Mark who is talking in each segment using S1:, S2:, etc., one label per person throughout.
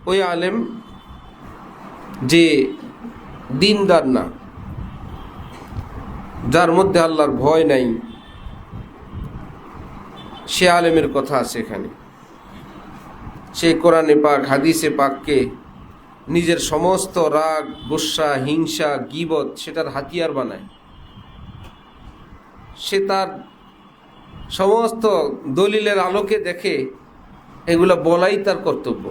S1: ওই আলেম যে দিনদার না, যার মধ্যে আল্লাহর ভয় নাই, সে আলেমের কথা আছে এখানে। সে কোরআনে পাক হাদিসে পাককে নিজের সমস্ত রাগ, গোসা, হিংসা, গীবত সেটার হাতিয়ার বানায়। সে তার সমস্ত দলিলের আলোকে দেখে এগুলা বলাই তার কর্তব্য।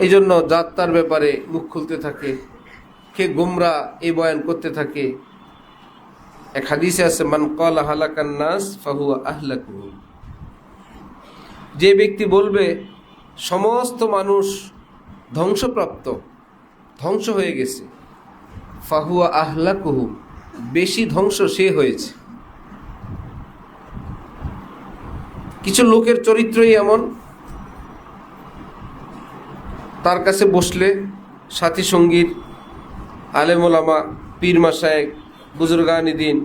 S1: এই জন্য যাত্রার ব্যাপারে মুখ খুলতে থাকে, কে গুমরা এই বয়ান করতে থাকে। এক হাদিসে আছে, মান ক্বালা হালাকান নাস ফাহুয়া আহলাকুহুম। যে ব্যক্তি বলবে সমস্ত মানুষ ধ্বংসপ্রাপ্ত, ধ্বংস হয়ে গেছে, ফাহুয়া আহলাকুহুম, বেশি ধ্বংস সে হয়েছে। কিছু লোকের চরিত্রই এমন, তার কাছে বসলে সাথী সঙ্গীর, আলেম ওলামা, পীর মাশায়েখ, বুজুর্গানি দ্বীন,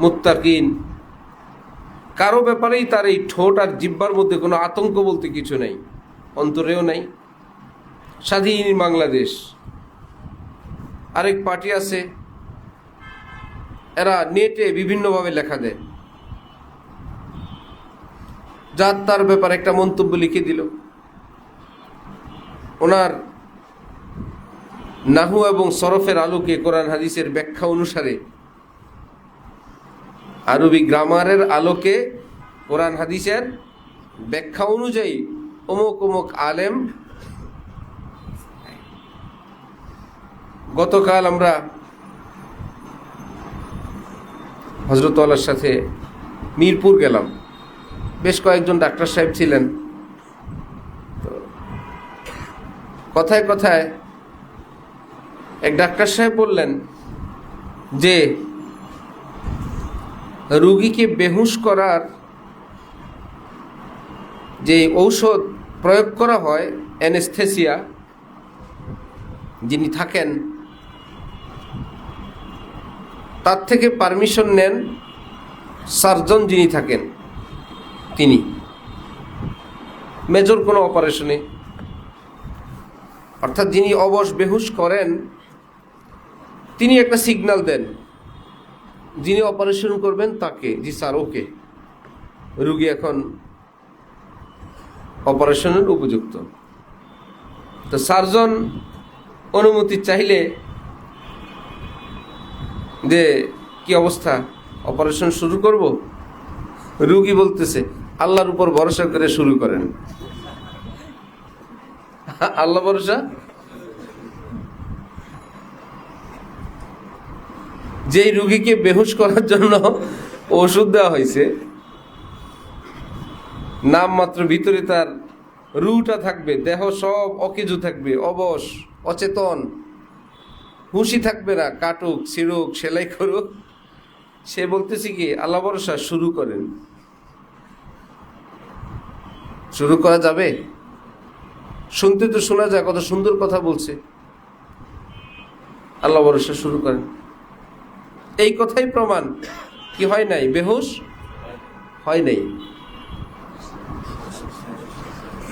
S1: মুত্তাকিন, কারো ব্যাপারেই তার এই ঠোঁট আর জিহ্বার মধ্যে কোনো আতঙ্ক বলতে কিছু নেই, অন্তরেও নাই। স্বাধীন বাংলাদেশ। আরেক পার্টি আছে, এরা নেটে বিভিন্নভাবে লেখা দেয়, যার তার ব্যাপারে একটা মন্তব্য লিখে দিল। ওনার নাহু এবং সরফের আলোকে, কোরআন হাদিসের ব্যাখ্যা অনুসারে, আরবি গ্রামারের আলোকে, কোরআন হাদিসের ব্যাখ্যা অনুযায়ী অমুক অমুক আলেম। গতকাল আমরা হযরত ওয়ালার সাথে মিরপুর গেলাম। বেশ কয়েকজন ডাক্তার সাহেব ছিলেন। কথায় কথায় এক ডাক্তার সাহেব বললেন যে রোগীকে বেহুশ করার যে ঔষধ প্রয়োগ করা হয়, অ্যানেস্থেসিয়া, যিনি থাকেন তার থেকে পারমিশন নেন সার্জন যিনি থাকেন তিনি, মেজর কোনো অপারেশনে। অর্থাৎ যিনি অবশ বেহুশ করেন তিনি একটা সিগন্যাল দেন যিনি অপারেশন করবেন তাকে, জি স্যার ওকে, রুগী এখন অপারেশনের উপযুক্ত। তো সার্জন অনুমতি চাইলে যে কি অবস্থা, অপারেশন শুরু করব? রুগী বলতেছে আল্লাহর উপর ভরসা করে শুরু করেন। আল্লাহ ভরসা? যেই রুগীকে বেহুশ করার জন্য ওষুধ দেওয়া হয়েছে, নাম মাত্র ভিতরে তার রুটা থাকবে, দেহ সব অকেজু থাকবে, অবশ, অচেতন, হুঁশি থাকবে না, কাটুক, ছিড়ুক, সেলাই করুক, সে বলতেছে কি আল্লাহ ভরসা শুরু করেন। শুরু করা যাবে? শুনতে তো শোনা যায়, কত সুন্দর কথা বলছে, আল্লাহ ভরসা শুরু করেন। এই কথাই প্রমাণ কি হয় নাই, বেহুশ হয় নাই।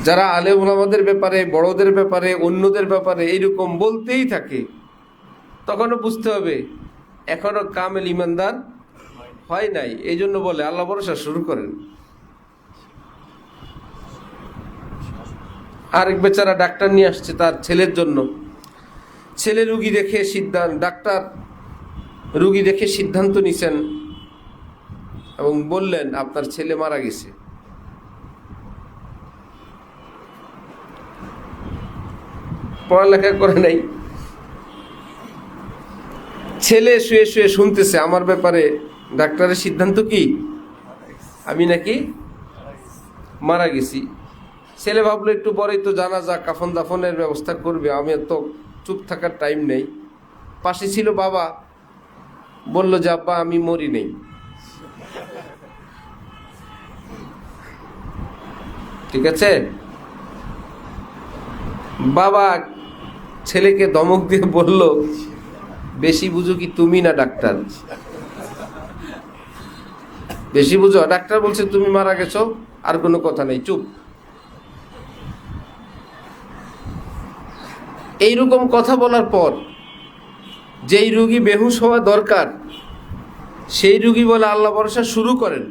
S1: যারা আলেম ওলামাদের ব্যাপারে, বড়দের ব্যাপারে, অন্যদের ব্যাপারে এইরকম বলতেই থাকে, তখনও বুঝতে হবে এখনো কামেল ইমানদার হয় নাই। এই জন্য বলে আল্লাহ ভরসা শুরু করেন। আরেক বেচারা ডাক্তার নিয়ে আসছে তার ছেলের জন্য। ছেলে রুগী দেখে ডাক্তার রুগী দেখে সিদ্ধান্ত নিছেন এবং বললেন আপনার ছেলে মারা গেছে। পড়ালেখা করে নাই, ছেলে শুয়ে শুয়ে শুনতেছে আমার ব্যাপারে ডাক্তারের সিদ্ধান্ত কি, আমি নাকি মারা গেছি। ছেলে ভাবলো একটু পরেই তো জানাজা, কাফন দাফনের ব্যবস্থা করবে, আমি তো চুপ থাকার টাইম নেই। পাশে ছিল বাবা, বলল যে আব্বা আমি মরি নেই। ঠিক আছে, বাবা ছেলেকে ধমক দিয়ে বলল বেশি বুঝো কি তুমি না ডাক্তার? বেশি বুঝো? ডাক্তার বলছে তুমি মারা গেছো, আর কোনো কথা নেই, চুপ। এইরকম কথা বলার পর যেই রুগী বেহুশ হওয়া দরকার সেই রুগী বলে আল্লাহ ভরসা শুরু করেন।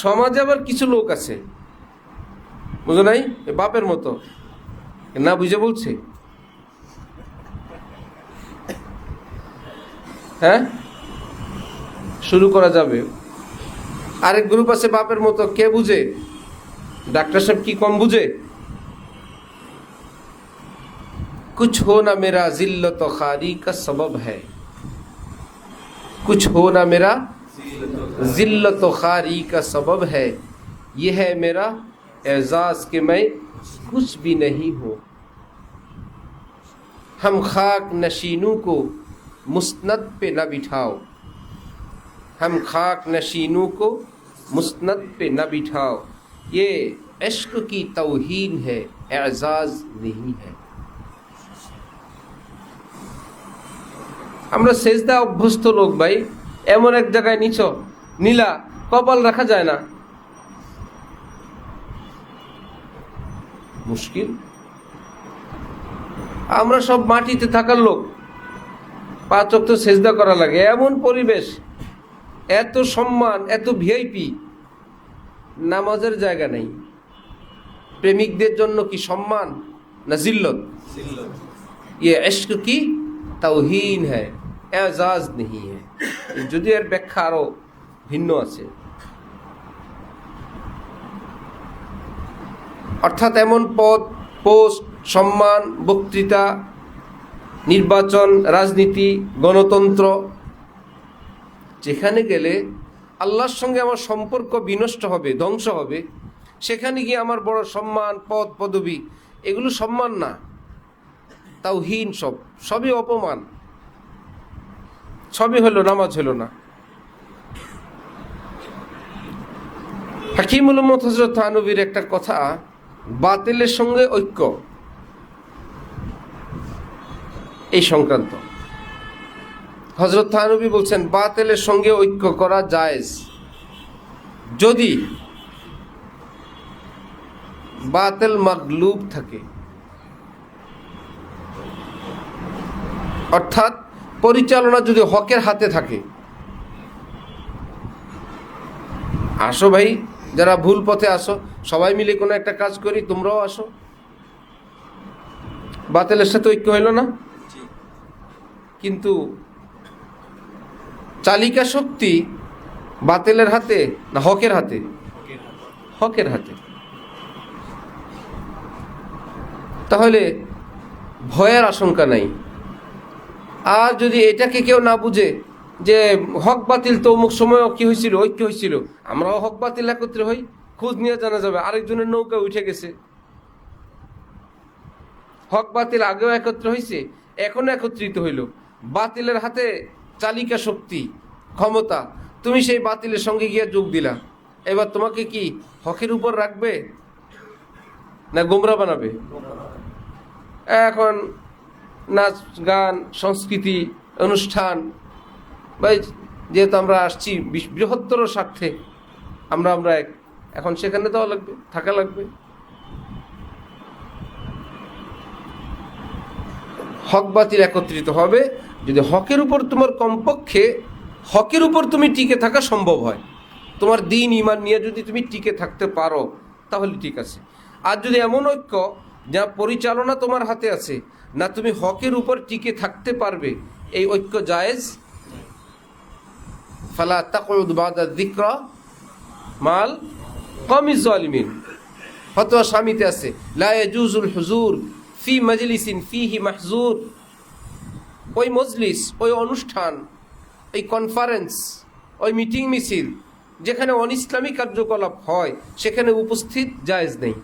S1: সমাজে আবার কিছু লোক আছে, বুঝো নাই, বাপের মতো না বুঝে বলছে। হ্যাঁ, শুরু করা যাবে। আরেক গ্রুপ আছে বাপের মতো, কে বুঝে? ডাক্তার সাহেব কি কম বুঝে? कुछ हो ना मेरा जिल्लत खारी का सबब है, कुछ हो ना मेरा जिल्लत खारी का सबब है, ये है मेरा एजाज कि मैं कुछ भी नहीं हूँ। हम खाक नशीनों को मुस्नद पे न बिठाओ, हम खाक नशीनों को मुस्नद पे न बिठाओ, ये इश्क की तौहीन है, एजाज नहीं है। আমরা সেজদা অভ্যস্ত লোক ভাই, এমন এক জায়গায় নীলা কপাল রাখা যায় না, মুশকিল। আমরা সব মাটিতে থাকার লোক, 5 ওয়াক্ত সেজদা করা লাগে, এমন পরিবেশ, এত সম্মান, এত ভিআইপি, নামাজের জায়গা নেই। প্রেমিকদের জন্য কি সম্মান না জিল্লত? ये इश्क की तौहीन है, एजाज नहीं है। যদি এর ব্যাখ্যা আরো ভিন্ন আছে। অর্থাৎ এমন পদ, পোস্ট, সম্মান, বক্তৃতা, নির্বাচন, রাজনীতি, গণতন্ত্র, যেখানে গেলে আল্লাহর সঙ্গে আমার সম্পর্ক বিনষ্ট হবে, ধ্বংস হবে, সেখানে গিয়ে আমার বড় সম্মান, পদ, পদবি, এগুলো সম্মান না, তাওহীন, সবই অপমান, সবই হলো নামাজ হলো না। হাকিমুল উম্মত হযরত থানবীর একটা কথা, বাতিলের সঙ্গে ঐক্য, এই সংক্রান্ত হযরত থানবী বলছেন বাতিলের সঙ্গে ঐক্য করা জায়েজ যদি বাতিল মাগলুব থাকে, অর্থাৎ পরিচালনা যদি হকের হাতে থাকে। আসো ভাই, যারা ভুল পথে আসো, সবাই মিলে কোনো একটা কাজ করি, তোমরাও আসো। বাতিলের সাথে ঐক্য হইল না, কিন্তু চালিকা শক্তি বাতিলের হাতে না হকের হাতে? হকের হাতে। তাহলে ভয়ের আশঙ্কা নাই। আর যদি এটাকে কেউ না বুঝে যে হক বাতিল তো অমুক সময়ও কি হয়েছিল, ঐক্য হয়েছিল, আমরাও হক বাতিল একত্রে হই, খোঁজ নিয়ে জানা যাবে আরেকজনের নৌকা উঠে গেছে। হক বাতিল আগেও একত্র হয়েছে, এখনো একত্রিত হইল। বাতিলের হাতে চালিকা শক্তি, ক্ষমতা, তুমি সেই বাতিলের সঙ্গে গিয়ে যোগ দিলা, এবার তোমাকে কি হকের উপর রাখবে না গোমরা বানাবে? এখন নাচ গান, সংস্কৃতি, অনুষ্ঠান, ভাই যেহেতু আমরা আসছি বৃহত্তর স্বার্থে, আমরা এক, এখন সেখানে দেওয়া লাগবে, থাকা লাগবে। হক বাতিল একত্রিত হবে যদি হকের উপর তোমার, কমপক্ষে হকের উপর তুমি টিকে থাকা সম্ভব হয়। তোমার দিন ইমান নিয়ে যদি তুমি টিকে থাকতে পারো তাহলে ঠিক আছে। আর যদি এমন ঐক্য যা পরিচালনা তোমার হাতে আছে না, তুমি হকের উপর টিকে থাকতে পারবে, এই ঐক্য জায়েজ। ফালা তাকউদ বাদা যিকরা মাল কওমিজ জালিমিন। ফতোয়া স্বামীতে আছে, লা ইয়াজুজুল হুজুর ফি মাজলিসিন ফিহি মাহজুর। ওই মজলিস, ওই অনুষ্ঠান, এই কনফারেন্স, ওই মিটিং মিছিল যেখানে অনিসলামী কার্যকলাপ হয়, সেখানে উপস্থিত জায়েজ নেই।